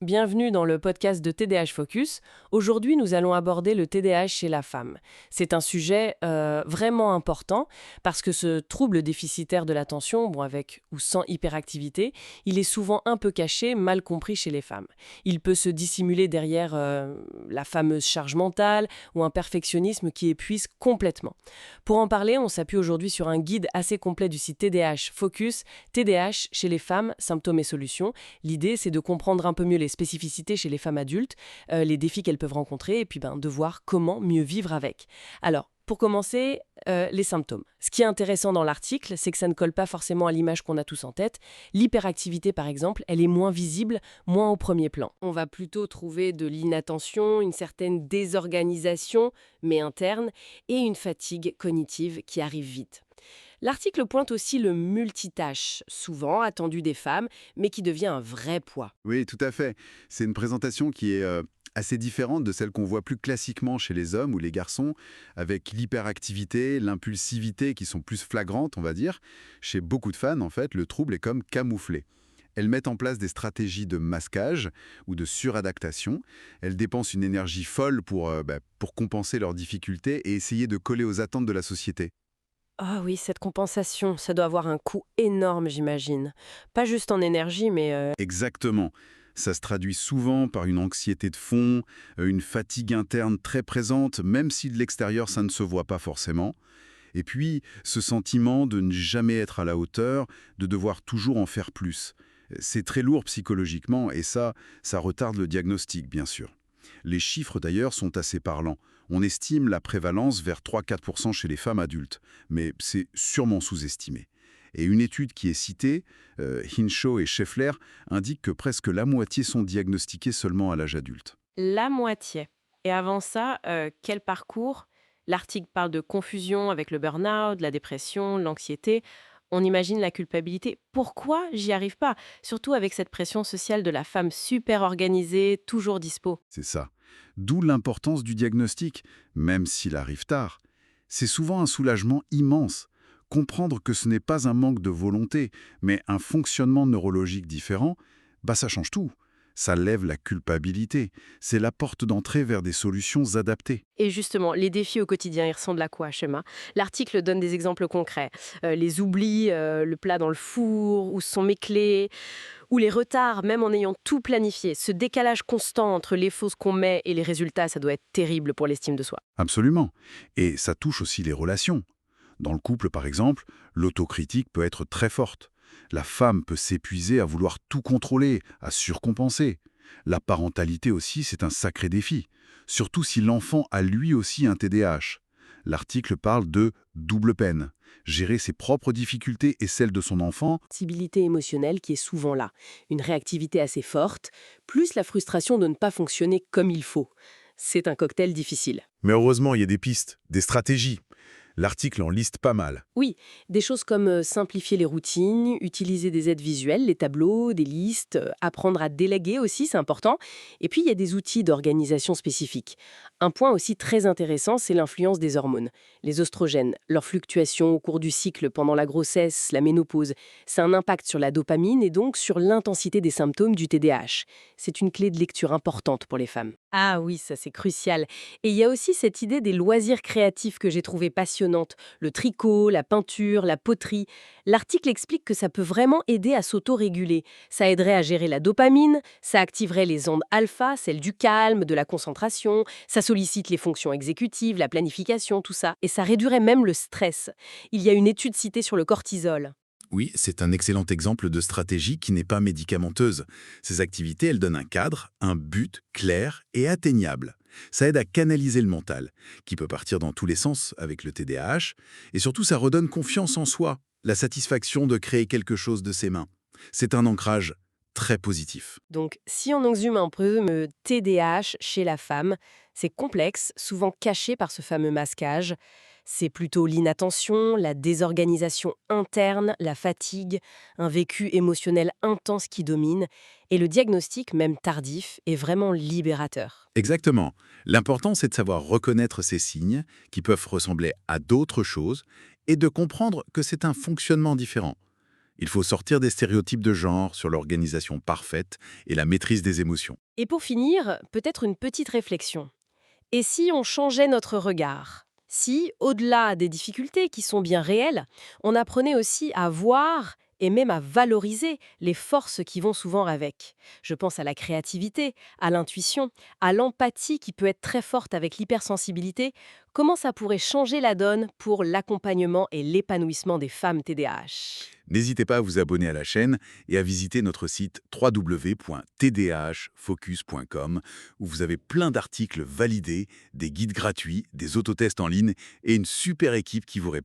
bienvenue dans le podcast de TDAH Focus. Aujourd'hui, nous allons aborder le TDAH chez la femme. C'est un sujet vraiment important parce que ce trouble déficitaire de l'attention, avec ou sans hyperactivité, il est souvent un peu caché, mal compris chez les femmes. Il peut se dissimuler derrière la fameuse charge mentale ou un perfectionnisme qui épuise complètement. Pour en parler, on s'appuie aujourd'hui sur un guide assez complet du site TDAH Focus, TDAH chez les femmes, symptômes et solutions. L'idée, c'est de comprendre un peu mieux les spécificités chez les femmes adultes, les défis qu'elles peuvent rencontrer et puis de voir comment mieux vivre avec. Alors, pour commencer, les symptômes. Ce qui est intéressant dans l'article, c'est que ça ne colle pas forcément à l'image qu'on a tous en tête. L'hyperactivité, par exemple, elle est moins visible, moins au premier plan. On va plutôt trouver de l'inattention, une certaine désorganisation, mais interne, et une fatigue cognitive qui arrive vite. L'article pointe aussi le multitâche, souvent attendu des femmes, mais qui devient un vrai poids. Oui, tout à fait. C'est une présentation qui est assez différente de celle qu'on voit plus classiquement chez les hommes ou les garçons, avec l'hyperactivité, l'impulsivité qui sont plus flagrantes, on va dire. Chez beaucoup de femmes, en fait, le trouble est comme camouflé. Elles mettent en place des stratégies de masquage ou de suradaptation. Elles dépensent une énergie folle pour compenser leurs difficultés et essayer de coller aux attentes de la société. Ah oui, cette compensation, ça doit avoir un coût énorme, j'imagine. Pas juste en énergie, mais Exactement. Ça se traduit souvent par une anxiété de fond, une fatigue interne très présente, même si de l'extérieur ça ne se voit pas forcément. Et puis, ce sentiment de ne jamais être à la hauteur, de devoir toujours en faire plus. C'est très lourd psychologiquement et ça retarde le diagnostic, bien sûr. Les chiffres d'ailleurs sont assez parlants. On estime la prévalence vers 3-4% chez les femmes adultes, mais c'est sûrement sous-estimé. Et une étude qui est citée, Hinshaw et Scheffler, indique que presque la moitié sont diagnostiquées seulement à l'âge adulte. la moitié. Et avant ça, quel parcours? L'article parle de confusion avec le burn-out, la dépression, l'anxiété. On imagine la culpabilité. Pourquoi j'y arrive pas? Surtout avec cette pression sociale de la femme super organisée, toujours dispo. C'est ça. D'où l'importance du diagnostic, même s'il arrive tard. C'est souvent un soulagement immense. Comprendre que ce n'est pas un manque de volonté, mais un fonctionnement neurologique différent, ça change tout. Ça lève la culpabilité. C'est la porte d'entrée vers des solutions adaptées. Et justement, les défis au quotidien, ils ressemblent à quoi, Shema? L'article donne des exemples concrets. Les oublis, le plat dans le four, où sont mes clés, ou les retards, même en ayant tout planifié. Ce décalage constant entre les fausses qu'on met et les résultats, ça doit être terrible pour l'estime de soi. Absolument. Et ça touche aussi les relations. Dans le couple, par exemple, l'autocritique peut être très forte. La femme peut s'épuiser à vouloir tout contrôler, à surcompenser. La parentalité aussi, c'est un sacré défi, surtout si l'enfant a lui aussi un TDAH. L'article parle de double peine, gérer ses propres difficultés et celles de son enfant. Sensibilité émotionnelle qui est souvent là. Une réactivité assez forte, plus la frustration de ne pas fonctionner comme il faut. C'est un cocktail difficile. Mais heureusement, il y a des pistes, des stratégies. L'article en liste pas mal. Oui, des choses comme simplifier les routines, utiliser des aides visuelles, les tableaux, des listes, apprendre à déléguer aussi, c'est important. Et puis, il y a des outils d'organisation spécifiques. Un point aussi très intéressant, c'est l'influence des hormones. Les oestrogènes, leur fluctuation au cours du cycle pendant la grossesse, la ménopause, ça a un impact sur la dopamine et donc sur l'intensité des symptômes du TDAH. C'est une clé de lecture importante pour les femmes. Ah oui, ça c'est crucial. Et il y a aussi cette idée des loisirs créatifs que j'ai trouvé passionnante. Le tricot, la peinture, la poterie. L'article explique que ça peut vraiment aider à s'auto-réguler. Ça aiderait à gérer la dopamine, ça activerait les ondes alpha, celles du calme, de la concentration, ça sollicite les fonctions exécutives, la planification, tout ça. Et ça réduirait même le stress. Il y a une étude citée sur le cortisol. Oui, c'est un excellent exemple de stratégie qui n'est pas médicamenteuse. Ces activités, elles donnent un cadre, un but clair et atteignable. Ça aide à canaliser le mental, qui peut partir dans tous les sens avec le TDAH, et surtout ça redonne confiance en soi, la satisfaction de créer quelque chose de ses mains. C'est un ancrage très positif. Donc, si on exhume un peu le TDAH chez la femme, c'est complexe, souvent caché par ce fameux masquage. C'est plutôt l'inattention, la désorganisation interne, la fatigue, un vécu émotionnel intense qui domine. Et le diagnostic, même tardif, est vraiment libérateur. Exactement. L'important, c'est de savoir reconnaître ces signes qui peuvent ressembler à d'autres choses et de comprendre que c'est un fonctionnement différent. Il faut sortir des stéréotypes de genre sur l'organisation parfaite et la maîtrise des émotions. Et pour finir, peut-être une petite réflexion. Et si on changeait notre regard? Si, au-delà des difficultés qui sont bien réelles, on apprenait aussi à voir et même à valoriser les forces qui vont souvent avec. Je pense à la créativité, à l'intuition, à l'empathie qui peut être très forte avec l'hypersensibilité. Comment ça pourrait changer la donne pour l'accompagnement et l'épanouissement des femmes TDAH? N'hésitez pas à vous abonner à la chaîne et à visiter notre site www.tdhfocus.com où vous avez plein d'articles validés, des guides gratuits, des autotests en ligne et une super équipe qui vous répond.